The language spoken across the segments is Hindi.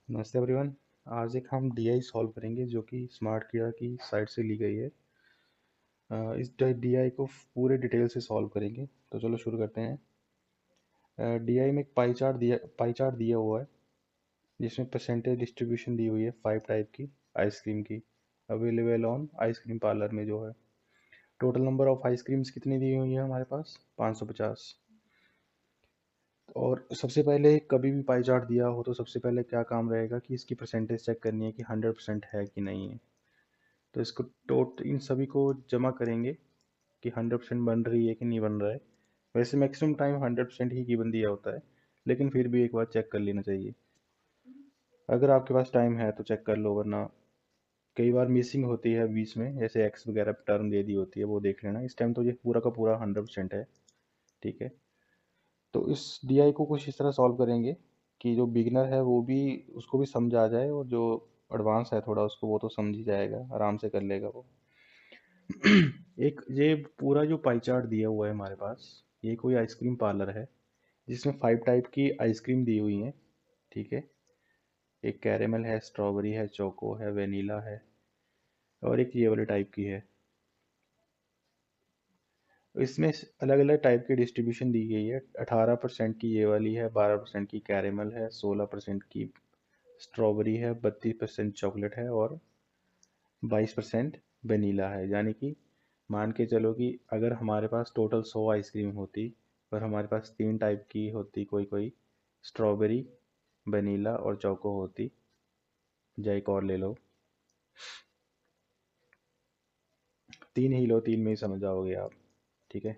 नमस्ते एवरीवन। आज एक हम डीआई सॉल्व करेंगे जो कि स्मार्ट किया की साइट से ली गई है। इस डीआई को पूरे डिटेल से सॉल्व करेंगे। तो चलो शुरू करते हैं। डीआई में एक पाई चार्ट दिया हुआ है जिसमें परसेंटेज डिस्ट्रीब्यूशन दी हुई है 5 टाइप की आइसक्रीम की अवेलेबल ऑन आइसक्रीम पार्लर में जो है। टोटल नंबर ऑफ आइसक्रीम्स कितनी दी हुई है हमारे पास 550। और सबसे पहले कभी भी पाई चार्ट दिया हो तो सबसे पहले क्या काम रहेगा कि इसकी परसेंटेज चेक करनी है कि 100% है कि नहीं है। तो इसको इन सभी को जमा करेंगे कि 100% बन रही है कि नहीं बन रहा है। वैसे मैक्सिमम टाइम 100% ही गिवन दिया होता है, लेकिन फिर भी एक बार चेक कर लेना चाहिए। अगर आपके पास टाइम है तो चेक कर लो, वरना कई बार मिसिंग होती है बीच में, जैसे एक्स वगैरह टर्म दे दी होती है, वो देख लेना। इस टाइम तो ये पूरा का पूरा 100% है। ठीक है, तो इस डीआई को कुछ इस तरह सॉल्व करेंगे कि जो बिगिनर है वो भी, उसको भी समझ आ जाए, और जो एडवांस है थोड़ा उसको, वो तो समझ ही जाएगा, आराम से कर लेगा वो। एक ये पूरा जो पाई चार्ट दिया हुआ है हमारे पास, ये कोई आइसक्रीम पार्लर है जिसमें 5 टाइप की आइसक्रीम दी हुई है। ठीक है, एक कैरेमल है, स्ट्रॉबेरी है, चोको है, वेनीला है, और एक ये वाले टाइप की है। इसमें अलग अलग टाइप की डिस्ट्रीब्यूशन दी गई है। 18% की ये वाली है, 12% की कैरेमल है, 16% की स्ट्रॉबेरी है, 32% चॉकलेट है, और 22% वेनीला है। यानी कि मान के चलो कि अगर हमारे पास टोटल 100 आइसक्रीम होती और हमारे पास 3 टाइप की होती, कोई कोई स्ट्रॉबेरी, वनीला और चोको होती, या एक और ले लो, 3 ही लो, 3 में ही समझ जाओगे आप। ठीक है,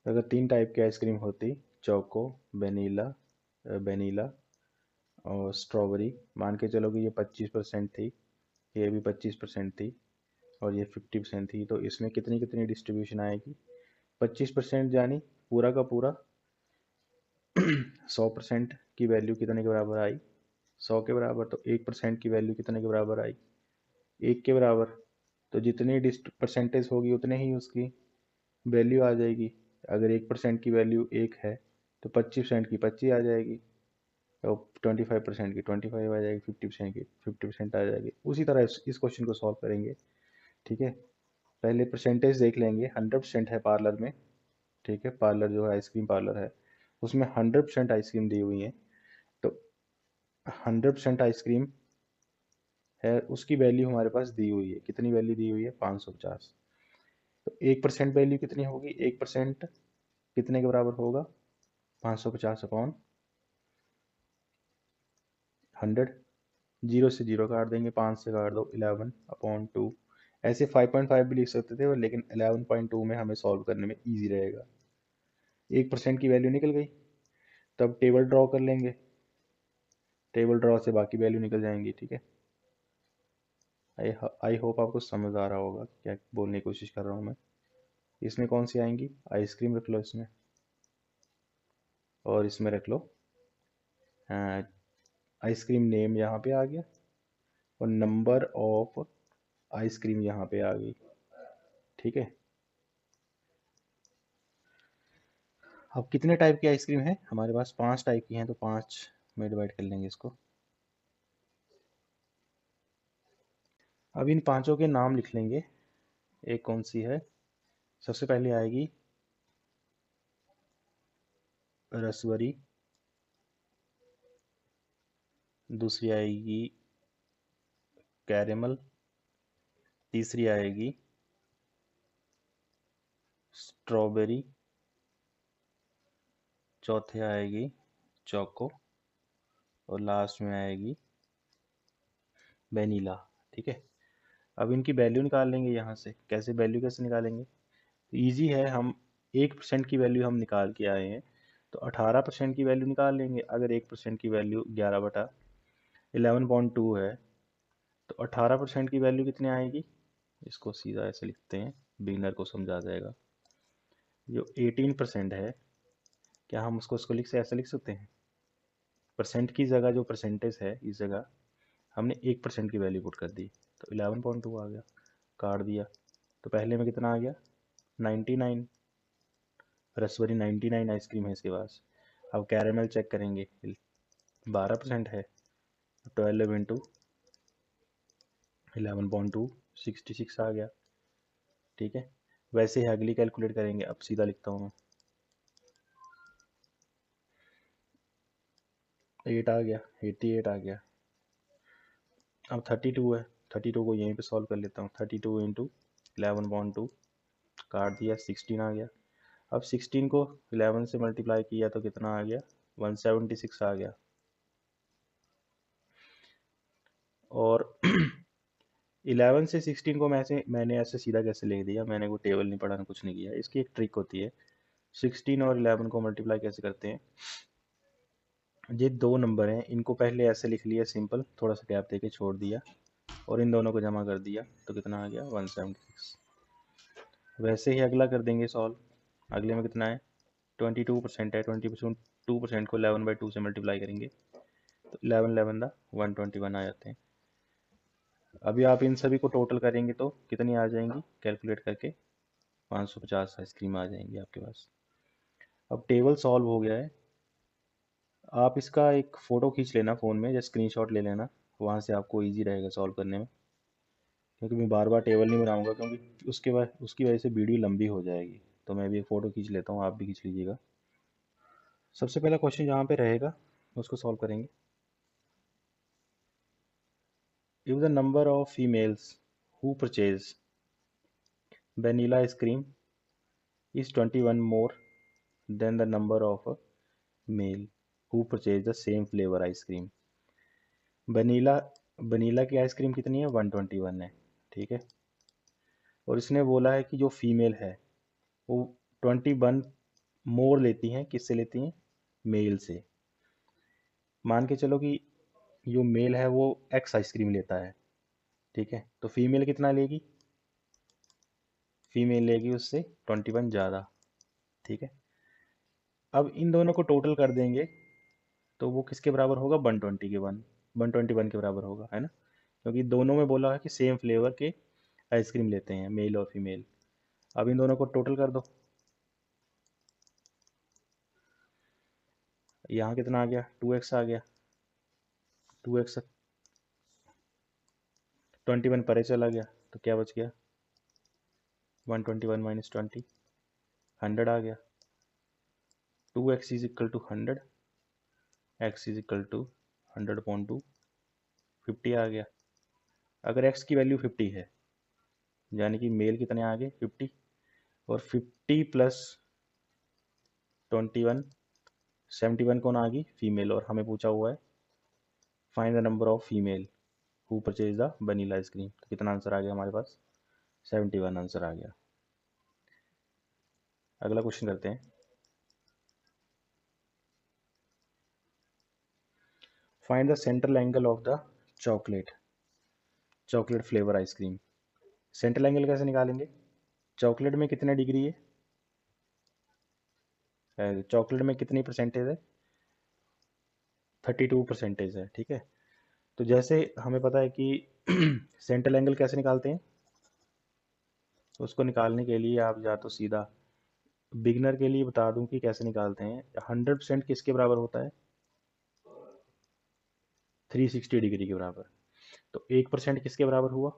अगर 3 टाइप की आइसक्रीम होती, चोको, वनीला, वनीला और स्ट्रॉबेरी, मान के चलो कि ये 25% थी, ये भी 25% थी, और ये 50% थी, तो इसमें कितनी कितनी डिस्ट्रीब्यूशन आएगी? 25% यानी पूरा का पूरा 100% की वैल्यू कितने के बराबर आई? 100 के बराबर। तो 1% की वैल्यू कितने के बराबर आई? 1 के बराबर। तो जितनी परसेंटेज होगी उतने ही उसकी वैल्यू आ जाएगी। अगर 1% की वैल्यू 1 है तो 25% की 25 आ जाएगी, और 25% की 25 आ जाएगी, 50% की 50% आ जाएगी। उसी तरह इस क्वेश्चन को सॉल्व करेंगे। ठीक है, पहले परसेंटेज देख लेंगे। 100% है पार्लर में। ठीक है, पार्लर जो है आइसक्रीम पार्लर है, उसमें 100% आइसक्रीम दी हुई है। तो 100% आइसक्रीम है, उसकी वैल्यू हमारे पास दी हुई है। कितनी वैल्यू दी हुई है? 550। तो 1% वैल्यू कितनी होगी? 1% कितने के बराबर होगा? 550 अपॉन 100। जीरो से जीरो काट देंगे, 5 से काट दो, 11/2। ऐसे 5.5 भी लिख सकते थे, लेकिन 11.2 में हमें सॉल्व करने में ईजी रहेगा। 1% की वैल्यू निकल गई। तब टेबल ड्रॉ कर लेंगे, टेबल ड्रॉ से बाकी वैल्यू निकल जाएंगी। ठीक है, आई होप आपको समझ आ रहा होगा क्या बोलने की कोशिश कर रहा हूँ मैं। इसमें कौन सी आएंगी? आइसक्रीम रख लो इसमें, और इसमें रख लो आइसक्रीम नेम, यहाँ पे आ गया, और नंबर ऑफ आइसक्रीम यहाँ पे आ गई। ठीक है, अब कितने टाइप की आइसक्रीम है हमारे पास? 5 टाइप की हैं, तो 5 में डिवाइड कर लेंगे इसको। अब इन पांचों के नाम लिख लेंगे। एक कौन सी है? सबसे पहले आएगी रसवरी, दूसरी आएगी कैरेमल, तीसरी आएगी स्ट्रॉबेरी, चौथे आएगी चोको, और लास्ट में आएगी वेनीला। ठीक है, अब इनकी वैल्यू निकाल लेंगे यहाँ से। कैसे वैल्यू कैसे निकालेंगे? इजी है, हम 1% की वैल्यू हम निकाल के आए हैं, तो 18% की वैल्यू निकाल लेंगे। अगर 1% की वैल्यू 11/11.2 है, तो 18% की वैल्यू कितनी आएगी? इसको सीधा ऐसे लिखते हैं, बिगिनर को समझा जाएगा। जो 18% है, क्या हम उसको उसको लिख से ऐसे लिख सकते हैं? परसेंट की जगह जो परसेंटेज है, इस जगह हमने 1% की वैल्यू पुट कर दी, तो 11.2 आ गया। काट दिया, तो पहले में कितना आ गया? 99। रसवरी 99 आइसक्रीम है इसके पास। अब कैरेमल चेक करेंगे, 12% है, 12 इंटू 11.2 66 आ गया। ठीक है, वैसे ही अगली कैलकुलेट करेंगे। अब सीधा लिखता हूँ मैं, 8 आ गया, 88 आ गया। अब 32 है, 32 को यहीं पे सॉल्व कर लेता हूँ। 32 इंटू 11.2 काट दिया, 16 आ गया। अब 16 को 11 से मल्टीप्लाई किया तो कितना आ गया, 176 आ गया। और 11 से 16 को मैंने ऐसे सीधा कैसे लिख दिया, मैंने वो टेबल नहीं पढ़ा ना कुछ नहीं किया। इसकी एक ट्रिक होती है, 16 और 11 को मल्टीप्लाई कैसे करते हैं। ये दो नंबर हैं, इनको पहले ऐसे लिख लिया सिंपल, थोड़ा सा गैप देके छोड़ दिया और इन दोनों को जमा कर दिया तो कितना आ गया, 176। वैसे ही अगला कर देंगे सॉल्व। अगले में कितना है, 22% है। 22% को 11/2 से मल्टीप्लाई करेंगे तो 11 11 दा 121 आ जाते हैं। अभी आप इन सभी को टोटल करेंगे तो कितनी आ जाएंगी, कैलकुलेट करके 550 आइसक्रीम आ जाएंगी आपके पास। अब टेबल सॉल्व हो गया है। आप इसका एक फ़ोटो खींच लेना फ़ोन में या स्क्रीनशॉट ले लेना, वहाँ से आपको इजी रहेगा सॉल्व करने में। क्योंकि मैं बार बार टेबल नहीं बनाऊंगा, क्योंकि उसकी वजह से वीडियो लंबी हो जाएगी। तो मैं भी एक फ़ोटो खींच लेता हूँ, आप भी खींच लीजिएगा। सबसे पहला क्वेश्चन जहाँ पे रहेगा उसको सॉल्व करेंगे। If the number of females who purchase vanilla ice cream is 21 more than the number of male who purchase the same flavor ice cream। Vanilla vanilla की आइसक्रीम कितनी है, 121 है। ठीक है, और इसने बोला है कि जो फीमेल है वो 21 मोर लेती हैं, किससे लेती हैं, मेल से। मान के चलो कि जो मेल है वो एक्स आइसक्रीम लेता है। ठीक है, तो फीमेल कितना लेगी, फीमेल लेगी उससे 21 ज़्यादा। ठीक है, अब इन दोनों को टोटल कर देंगे तो वो किसके बराबर होगा, 121 के बराबर होगा, है ना। क्योंकि दोनों में बोला है कि सेम फ्लेवर के आइसक्रीम लेते हैं, मेल और फीमेल। अब इन दोनों को टोटल कर दो। यहाँ कितना आ गया, 2x आ गया। 2x 21 परे चला गया तो क्या बच गया, 121 माइनस 20, 100 आ गया। 2x is equal to 100, x is equal to 100/2, 50 आ गया। अगर x की वैल्यू 50 है, यानी कि मेल कितने आ गए, 50, और 50 प्लस 21 71 कौन आ गई, फीमेल। और हमें पूछा हुआ है find the number of female who purchase the vanilla ice cream. तो कितना आंसर आ गया हमारे पास, 71 आंसर आ गया। अगला क्वेश्चन करते हैं। Find the central angle of the chocolate flavour ice cream. Central angle कैसे निकालेंगे, चॉकलेट में कितने डिग्री है, चॉकलेट में कितनी परसेंटेज है, 32% है। ठीक है, तो जैसे हमें पता है कि सेंट्रल एंगल कैसे निकालते हैं, उसको निकालने के लिए आप या तो सीधा, बिगनर के लिए बता दूं कि कैसे निकालते हैं। 100% किसके बराबर होता है, 360 डिग्री के बराबर। तो 1% किसके बराबर हुआ,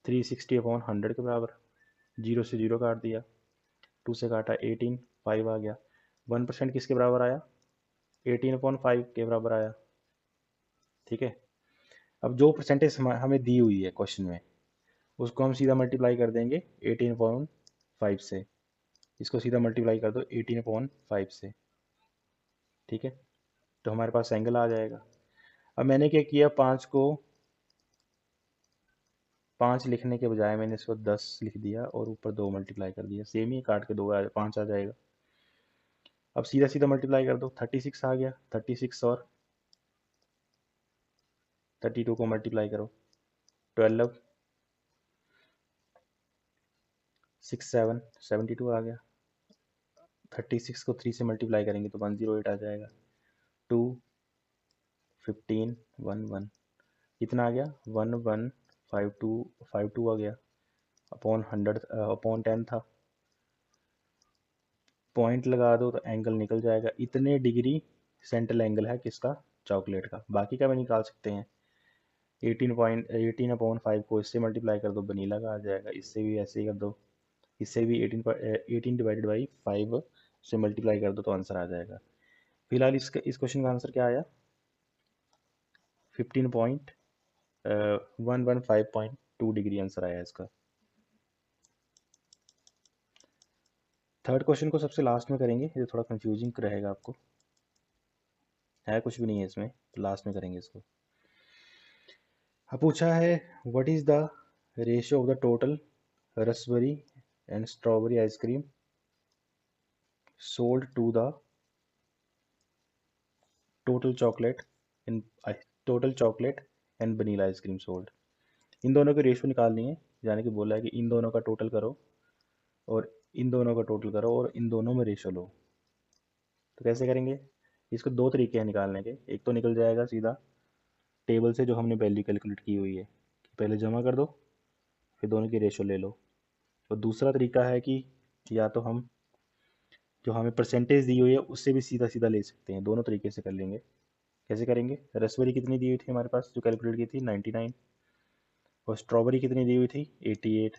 360/100 के बराबर। 0 से 0 काट दिया, 2 से काटा 18, 5 आ गया। 1% किसके बराबर आया, 18/5 के बराबर आया। ठीक है, अब जो परसेंटेज हमें दी हुई है क्वेश्चन में, उसको हम सीधा मल्टीप्लाई कर देंगे 18/5 से। इसको सीधा मल्टीप्लाई कर दो 18/5 से। ठीक है, तो हमारे पास एंगल आ जाएगा। अब मैंने क्या किया, 5 लिखने के बजाय मैंने इसको 10 लिख दिया और ऊपर 2 मल्टीप्लाई कर दिया। सेम ही काट के 5 आ जाएगा। अब सीधा सीधा मल्टीप्लाई कर दो, 36 आ गया। 36 और 32 को मल्टीप्लाई करो, 12 6 7 72 आ गया। 36 को 3 से मल्टीप्लाई करेंगे तो 108 आ जाएगा। 2 15 1 1 कितना आ गया, 1152 आ गया। अपॉन 100 अपॉन 10 था, पॉइंट लगा दो तो एंगल निकल जाएगा। इतने डिग्री सेंट्रल एंगल है किसका, चॉकलेट का। बाकी का भी निकाल सकते हैं, 18.18/5 को इससे मल्टीप्लाई कर दो, वनीला का आ जाएगा। इससे भी ऐसे ही कर दो, इससे भी 18/5 से मल्टीप्लाई कर दो तो आंसर आ जाएगा। फिलहाल इस क्वेश्चन का आंसर क्या आया, 15.115.2 डिग्री आंसर आया इसका। थर्ड क्वेश्चन को सबसे लास्ट में करेंगे, ये थोड़ा कंफ्यूजिंग रहेगा आपको, है कुछ भी नहीं है इसमें, तो लास्ट में करेंगे इसको। अब पूछा है what is the ratio of the total raspberry and strawberry ice cream sold to the total chocolate and vanilla ice cream sold. इन दोनों की रेशियो निकालनी है, यानी कि बोला है कि इन दोनों का टोटल करो और इन दोनों का टोटल करो और इन दोनों में रेशियो लो। तो कैसे करेंगे, इसको दो तरीके हैं निकालने के। एक तो निकल जाएगा सीधा टेबल से जो हमने वैल्यू कैलकुलेट की हुई है, पहले जमा कर दो फिर दोनों की रेशियो ले लो। और दूसरा तरीका है कि या तो हम जो हमें परसेंटेज दी हुई है उससे भी सीधा सीधा ले सकते हैं, दोनों तरीके से कर लेंगे। कैसे करेंगे, रसबेरी कितनी दी हुई थी हमारे पास जो कैलकुलेट की थी 99, और स्ट्रॉबेरी कितनी दी हुई थी 88,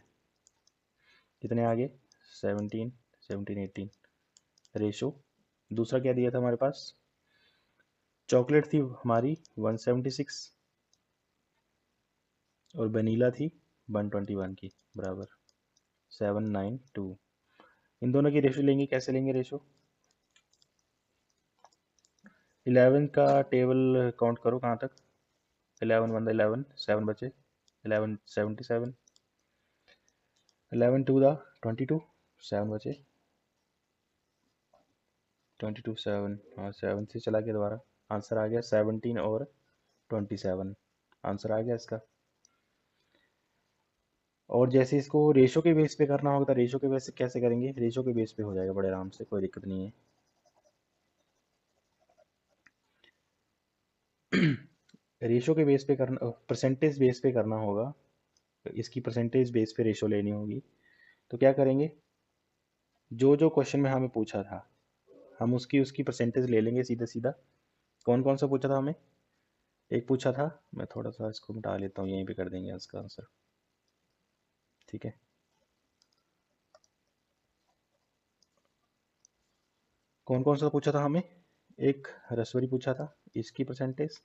कितने आगे 17 17 18 रेशो। दूसरा क्या दिया था हमारे पास, चॉकलेट थी हमारी 176 और वनीला थी 121 की बराबर 792। इन दोनों की रेशो लेंगे, कैसे लेंगे रेशो, 11 का टेबल काउंट करो कहाँ तक, 11 1 11, 7 बचे 11 77, 11 2 22, 7 बचे 22 7, हाँ 7 से चला गया दोबारा, आंसर आ गया 17 और 27, आंसर आ गया इसका। और जैसे इसको रेशो के बेस पे करना होगा तो रेशो के बेस से कैसे करेंगे, रेशो के बेस पे हो जाएगा बड़े आराम से, कोई दिक्कत नहीं है। रेशो के बेस पे करना, परसेंटेज बेस पे करना होगा, इसकी परसेंटेज बेस पे रेशो लेनी होगी। तो क्या करेंगे, जो जो क्वेश्चन में हमें पूछा था हम उसकी उसकी परसेंटेज ले लेंगे सीधा सीधा। कौन कौन सा पूछा था हमें, एक पूछा था, मैं थोड़ा सा इसको मिटा लेता हूँ, यहीं पे कर देंगे इसका आंसर, ठीक है। कौन कौन सा पूछा था हमें, एक रसवरी पूछा था इसकी परसेंटेज,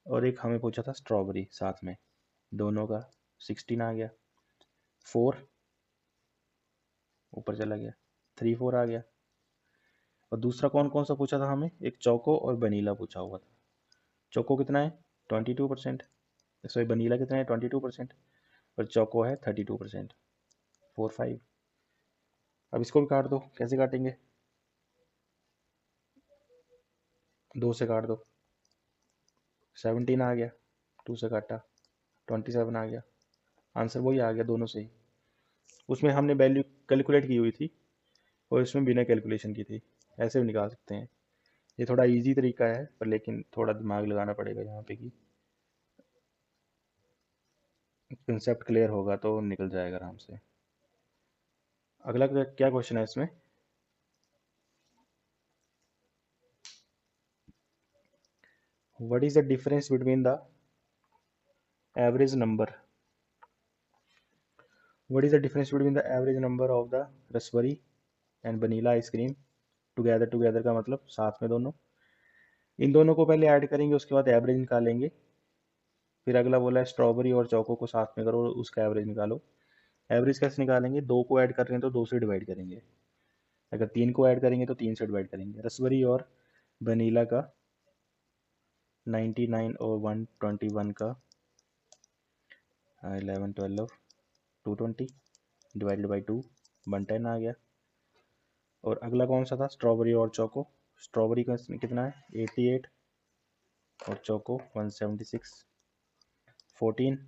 और एक हमें पूछा था स्ट्रॉबेरी साथ में, दोनों का 16 आ गया, 4 ऊपर चला गया, 3 4 आ गया। और दूसरा कौन कौन सा पूछा था हमें, एक चोको और वनीला पूछा हुआ था। चोको कितना है 22%, सॉरी वनीला कितना है 22%, और चोको है 32%, 4 5। अब इसको भी काट दो, कैसे काटेंगे, 2 से काट दो, 17 आ गया, 2 से काटा 27 आ गया, आंसर वही आ गया दोनों से ही। उसमें हमने वैल्यू कैलकुलेट की हुई थी और इसमें बिना कैलकुलेशन की थी, ऐसे भी निकाल सकते हैं। ये थोड़ा इजी तरीका है पर लेकिन थोड़ा दिमाग लगाना पड़ेगा यहाँ पे, कि कंसेप्ट क्लियर होगा तो निकल जाएगा आराम से। अगला क्या क्वेश्चन है इसमें, what is the difference between the average number, what is the difference between the average number of the raspberry and vanilla ice cream together, together का मतलब साथ में दोनों। इन दोनों को पहले ऐड करेंगे उसके बाद एवरेज निकालेंगे। फिर अगला बोला है स्ट्रॉबेरी और चोको को साथ में करो और उसका एवरेज निकालो। एवरेज कैसे निकालेंगे, 2 को ऐड कर रहे हैं तो 2 से डिवाइड करेंगे, अगर 3 को ऐड करेंगे तो 3 से डिवाइड करेंगे। रसबेरी और वनीला का 99 और 121 का 11 12 220 डिवाइडेड बाई 2 110 आ गया। और अगला कौन सा था, स्ट्रॉबेरी और चोको, स्ट्रॉबेरी का कितना है 88 और चोको 176, 14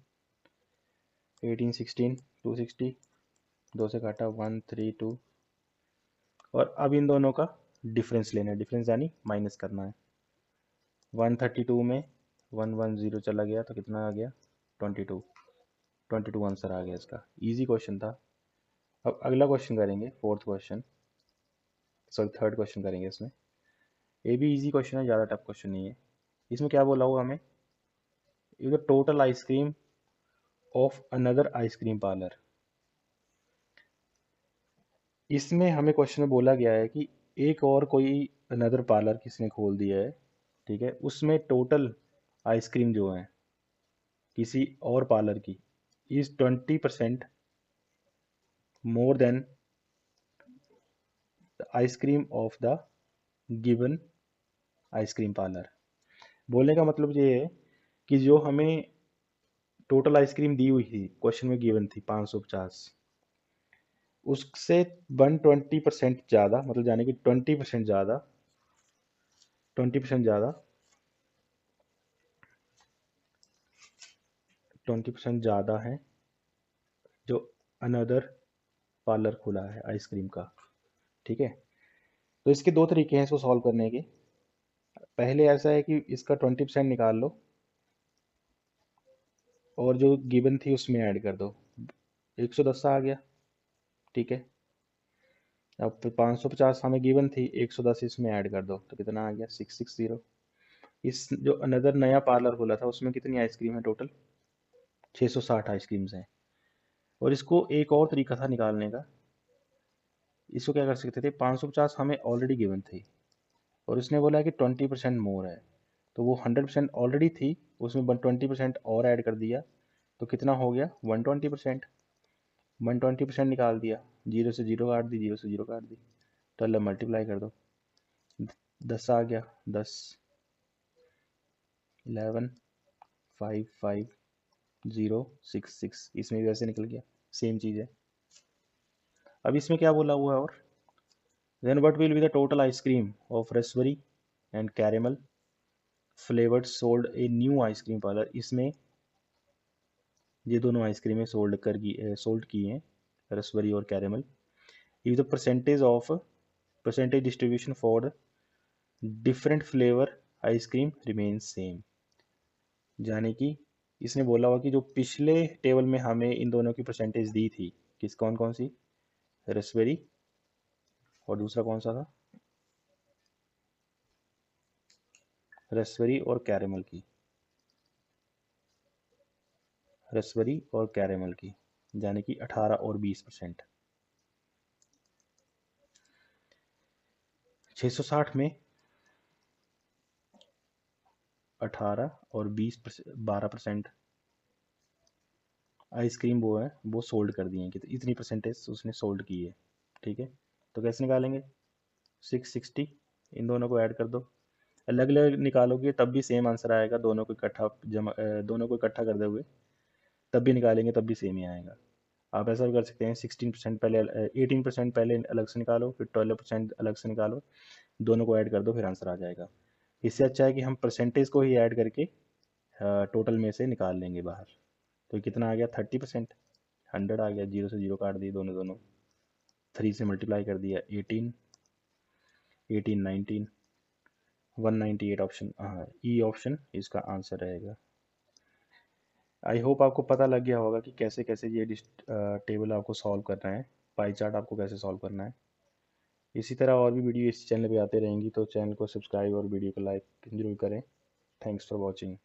18 16 260, 2 से काटा 132। और अब इन दोनों का डिफरेंस लेना है, डिफरेंस यानी माइनस करना है। 132 में 110 चला गया तो कितना आ गया 22, 22 आंसर आ गया इसका। इजी क्वेश्चन था। अब अगला क्वेश्चन करेंगे, fourth question, sorry third question करेंगे इसमें। ये भी इजी क्वेश्चन है, ज़्यादा टफ क्वेश्चन नहीं है। इसमें क्या बोला हुआ हमें, the total ice cream of another ice cream parlour. इसमें हमें क्वेश्चन में बोला गया है कि एक और कोई अनदर पार्लर किसी ने खोल दिया है, ठीक है, उसमें टोटल आइसक्रीम जो है किसी और पार्लर की is 20% more than the ice cream of the given ice cream parlour. बोलने का मतलब ये है कि जो हमें टोटल आइसक्रीम दी हुई थी, क्वेश्चन में गिवन थी 550, उससे 120% ज़्यादा, मतलब यानी कि 20% ज़्यादा, 20% ज़्यादा, 20% ज़्यादा है जो अनदर पार्लर खुला है आइसक्रीम का, ठीक है। तो इसके दो तरीके हैं इसको सॉल्व करने के। पहले ऐसा है कि इसका 20% निकाल लो और जो गिवन थी उसमें ऐड कर दो, 110 आ गया, ठीक है। अब 550 हमें गिवन थी, 110 इसमें ऐड कर दो तो कितना आ गया, 660। इस जो अनदर नया पार्लर खोला था उसमें कितनी आइसक्रीम है टोटल, 660 आइसक्रीम्स हैं। और इसको एक और तरीका था निकालने का, इसको क्या कर सकते थे, 550 हमें ऑलरेडी गिवन थी और उसने बोला कि 20% मोर है, तो वो 100% ऑलरेडी थी, उसमें 20% और ऐड कर दिया तो कितना हो गया, 120%। 120% निकाल दिया, जीरो से जीरो काट दी, जीरो से जीरो काट दी, तो अल्लाह मल्टीप्लाई कर दो, 10 आ गया, 10, 11, 5, 5, 0, 6, 6, इसमें भी वैसे निकल गया, सेम चीज़ है। अब इसमें क्या बोला हुआ है, और then what will be the total ice cream of raspberry and caramel flavored sold a new ice cream parlor। इसमें ये दोनों आइसक्रीमें सोल्ड की हैं, रसबरी और caramel. If the percentage distribution for different flavour ice cream remain same. यानी कि इसने बोला हुआ कि जो पिछले टेबल में हमें इन दोनों की परसेंटेज दी थी, किस कौन कौन सी, रसबेरी और दूसरा कौन सा था, रसबेरी और कैरेमल की, रसबेरी और कैरेमल की, यानी कि 18 और 20%। 660 में 18 और 12% आइसक्रीम वो है वो सोल्ड कर दिए हैं, कि इतनी परसेंटेज उसने सोल्ड की है, ठीक है। तो कैसे निकालेंगे, 660, इन दोनों को ऐड कर दो, अलग अलग निकालोगे तब भी सेम आंसर आएगा, दोनों को इकट्ठा दोनों को इकट्ठा कर दोगे तब भी निकालेंगे तब भी सेम ही आएगा। आप ऐसा भी कर सकते हैं, 16% पहले 18% पहले अलग से निकालो, फिर 12% अलग से निकालो, दोनों को ऐड कर दो, फिर आंसर आ जाएगा। इससे अच्छा है कि हम परसेंटेज को ही ऐड करके टोटल में से निकाल लेंगे बाहर। तो कितना आ गया, 30%, 100 आ गया, जीरो से जीरो काट दिए दोनों दोनों, 3 से मल्टीप्लाई कर दिया, 18, 18, 19, 198 ऑप्शन, हाँ ई ऑप्शन इसका आंसर रहेगा। आई होप आपको पता लग गया होगा कि कैसे कैसे ये टेबल आपको सॉल्व करना है, पाई चार्ट आपको कैसे सॉल्व करना है। इसी तरह और भी वीडियो इस चैनल पे आते रहेंगी, तो चैनल को सब्सक्राइब और वीडियो को लाइक जरूर करें। Thanks for watching.